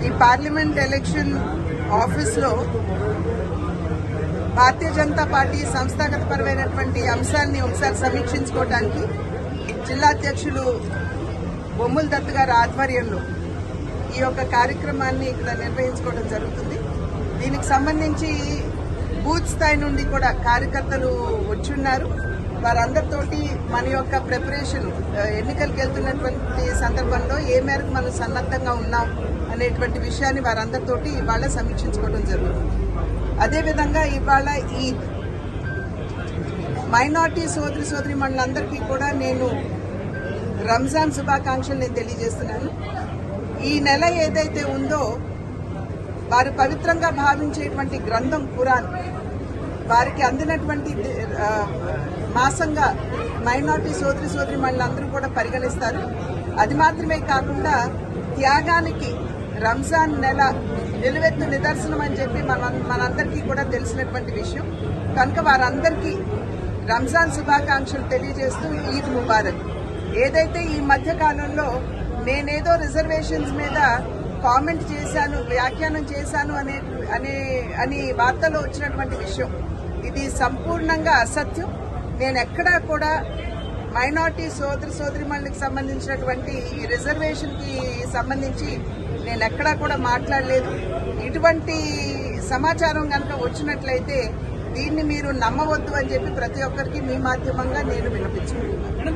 ఈ parliament election ఆఫీస్లో Bharatiya Janata party సంస్థాగతపరమైనటువంటి అంశాన్ని ఒకసారి సమీక్షించుకోవడానికి జిల్లా అధ్యక్షులు బొమ్మల దత్ గారి ఆధ్వర్యంలో ఈ యొక్క కార్యక్రమాన్ని ఇక్కడ నిర్వహించుకోవడం జరుగుతుంది. దీనికి సంబంధించి బూత్ స్థాయి నుండి కూడా కార్యకర్తలు వచ్చున్నారు. వారందరితోటి మన యొక్క ప్రిపరేషన్ ఎన్నికలకు వెళ్తున్నటువంటి సందర్భంలో ఏ మేరకు మనం సన్నద్ధంగా ఉన్నాం అనేటువంటి విషయాన్ని వారందరితోటి ఇవాళ సమీక్షించుకోవడం జరుగుతుంది. అదేవిధంగా ఇవాళ ఈ మైనార్టీ సోదరి మనులందరికీ కూడా నేను రంజాన్ శుభాకాంక్షలు నేను తెలియజేస్తున్నాను. ఈ నెల ఏదైతే ఉందో వారు పవిత్రంగా భావించేటువంటి గ్రంథం ఖురాన్ వారికి అందినటువంటి మాసంగా మైనార్టీ సోదరి మనులందరూ కూడా పరిగణిస్తారు. అది మాత్రమే కాకుండా త్యాగానికి రంజాన్ నెల నిలువెత్తు నిదర్శనం అని చెప్పి మనందరికీ కూడా తెలిసినటువంటి విషయం. కనుక వారందరికీ రంజాన్ శుభాకాంక్షలు తెలియజేస్తూ ఈద్ ముబారక్. ఏదైతే ఈ మధ్య కాలంలో నేనేదో రిజర్వేషన్స్ మీద కామెంట్ చేశాను, వ్యాఖ్యానం చేశాను అని వార్తలో వచ్చినటువంటి విషయం ఇది సంపూర్ణంగా అసత్యం. నేను ఎక్కడా కూడా మైనార్టీ సోదరిమణులకు సంబంధించినటువంటి రిజర్వేషన్ కి సంబంధించి నేను ఎక్కడా కూడా మాట్లాడలేదు. ఇటువంటి సమాచారం కనుక వచ్చినట్లయితే దీన్ని మీరు నమ్మవద్దు అని చెప్పి ప్రతి ఒక్కరికి మీ మాధ్యమంగా నేను వినిపించుకుంటున్నాను.